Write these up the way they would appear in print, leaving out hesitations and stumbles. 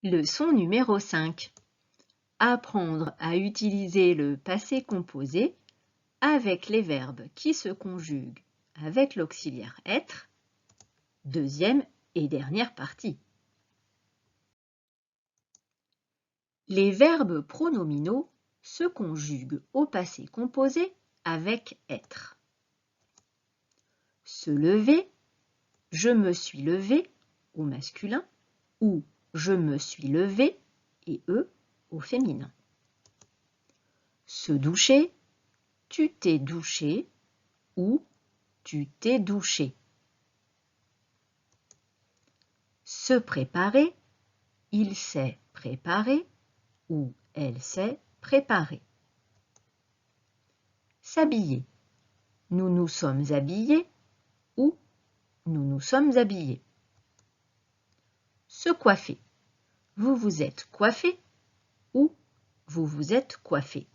Leçon numéro 5. Apprendre à utiliser le passé composé avec les verbes qui se conjuguent avec l'auxiliaire être. Deuxième et dernière partie. Les verbes pronominaux se conjuguent au passé composé avec être. Se lever, je me suis levé au masculin ou je me suis levé et eux au féminin. Se doucher, tu t'es douché ou tu t'es douché. Se préparer, il s'est préparé ou elle s'est préparée. S'habiller, nous nous sommes habillés ou nous nous sommes habillés. Se coiffer, vous vous êtes coiffé ou vous vous êtes coiffé.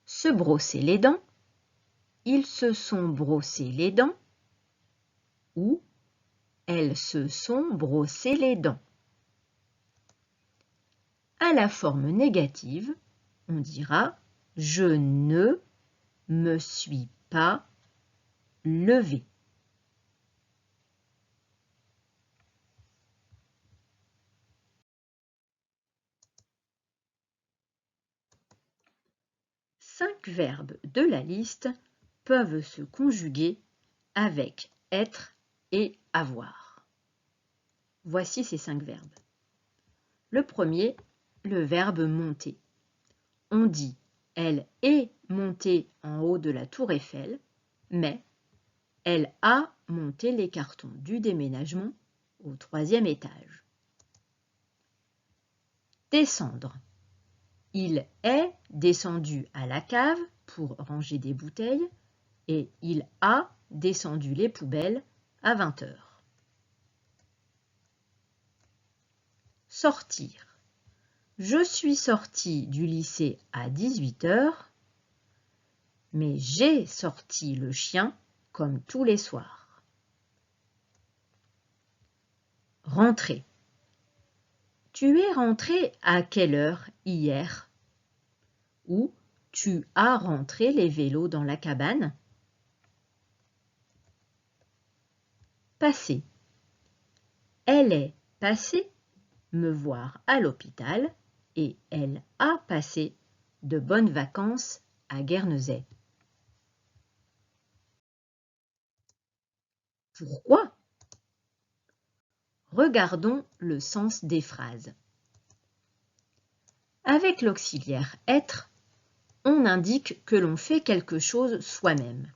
Se brosser les dents, ils se sont brossés les dents ou elles se sont brossées les dents. À la forme négative, on dira « je ne me suis pas levé ». Cinq verbes de la liste peuvent se conjuguer avec être et avoir. Voici ces 5 verbes. Le premier, le verbe monter. On dit « elle est montée en haut de la tour Eiffel », mais « elle a monté les cartons du déménagement au 3e étage ». Descendre. Il est descendu à la cave pour ranger des bouteilles et il a descendu les poubelles à 20 h. Sortir. Je suis sorti du lycée à 18 h, mais j'ai sorti le chien comme tous les soirs. Rentrer. Tu es rentré à quelle heure hier? Ou tu as rentré les vélos dans la cabane? Passer. Elle est passée me voir à l'hôpital et elle a passé de bonnes vacances à Guernesey. Pourquoi? Regardons le sens des phrases. Avec l'auxiliaire être, on indique que l'on fait quelque chose soi-même.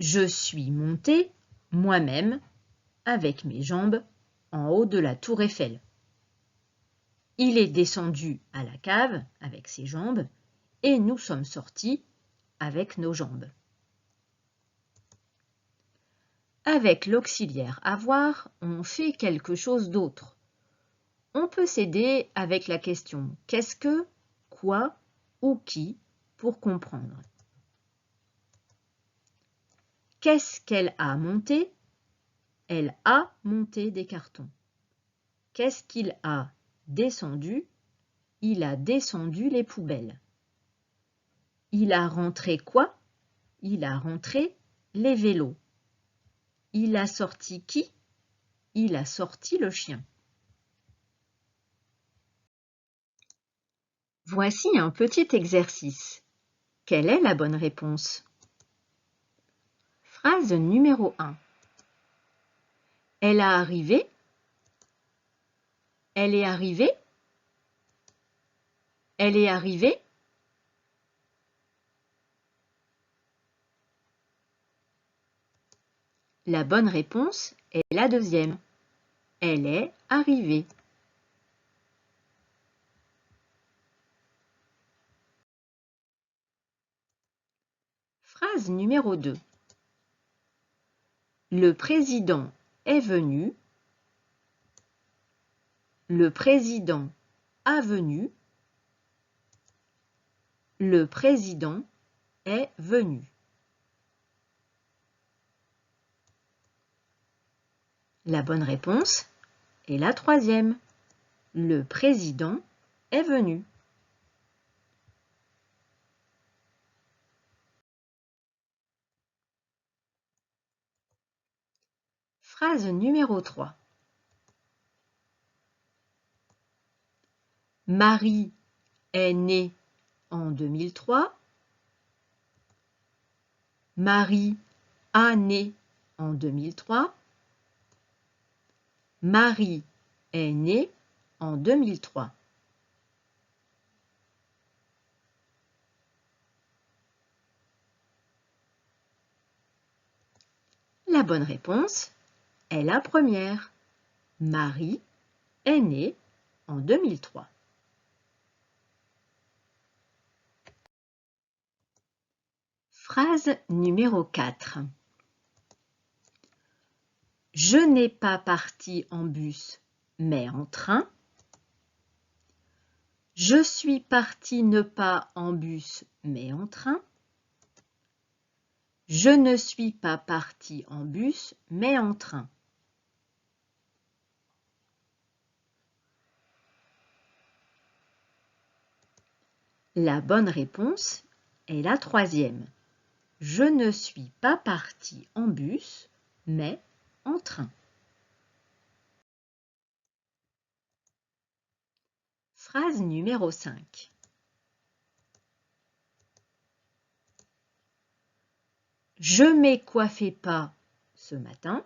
Je suis monté moi-même avec mes jambes en haut de la tour Eiffel. Il est descendu à la cave avec ses jambes et nous sommes sortis avec nos jambes. Avec l'auxiliaire avoir, on fait quelque chose d'autre. On peut s'aider avec la question « qu'est-ce que »,« quoi » ou « qui » pour comprendre. Qu'est-ce qu'elle a monté? Elle a monté des cartons. Qu'est-ce qu'il a descendu? Il a descendu les poubelles. Il a rentré quoi? Il a rentré les vélos. Il a sorti qui? Il a sorti le chien. Voici un petit exercice. Quelle est la bonne réponse? Phrase numéro 1. Elle a arrivé. Elle est arrivée. Elle est arrivée. La bonne réponse est la deuxième. Elle est arrivée. Phrase numéro 2. Le président est venu. Le président a venu. Le président est venu. La bonne réponse Et la troisième, le président est venu. Phrase numéro 3. Marie est née en 2003. Marie a né en 2003. Marie est née en 2003. La bonne réponse est la première. Marie est née en 2003. Phrase numéro 4. Je n'ai pas parti en bus, mais en train. Je suis parti ne pas en bus, mais en train. Je ne suis pas parti en bus, mais en train. La bonne réponse est la troisième. Je ne suis pas parti en bus, mais en train. Phrase numéro 5. Je m'ai coiffé pas ce matin.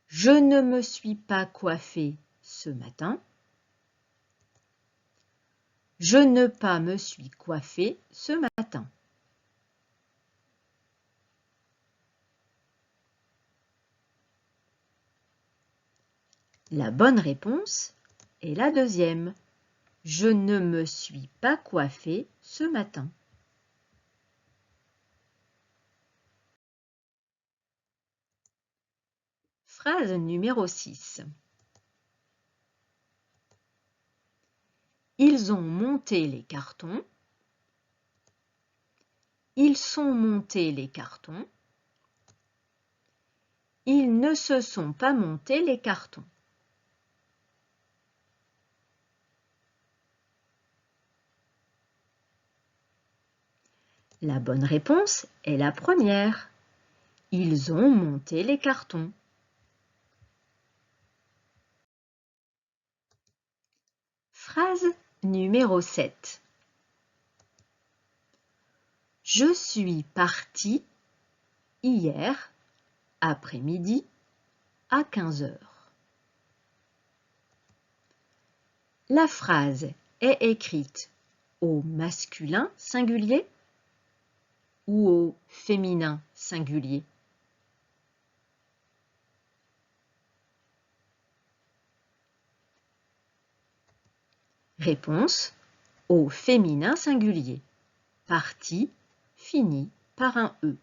Je ne me suis pas coiffé ce matin. Je ne pas me suis coiffé ce matin. La bonne réponse est la deuxième. Je ne me suis pas coiffé ce matin. Phrase numéro 6. Ils ont monté les cartons. Ils sont montés les cartons. Ils ne se sont pas montés les cartons. La bonne réponse est la première. Ils ont monté les cartons. Phrase numéro 7. Je suis parti hier après-midi à 15 heures. La phrase est écrite au masculin singulier ou au féminin singulier? Réponse au féminin singulier. Parti finit par un E.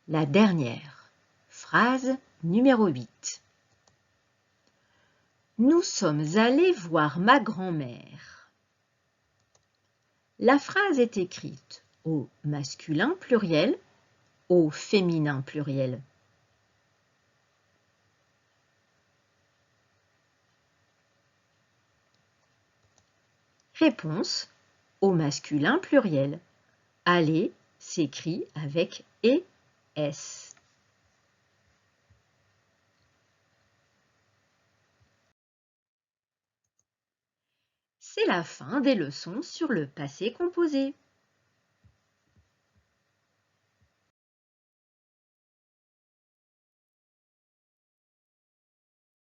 La dernière, phrase numéro 8. Nous sommes allés voir ma grand-mère. La phrase est écrite au masculin pluriel, au féminin pluriel. Réponse au masculin pluriel. Aller s'écrit avec ES. C'est la fin des leçons sur le passé composé.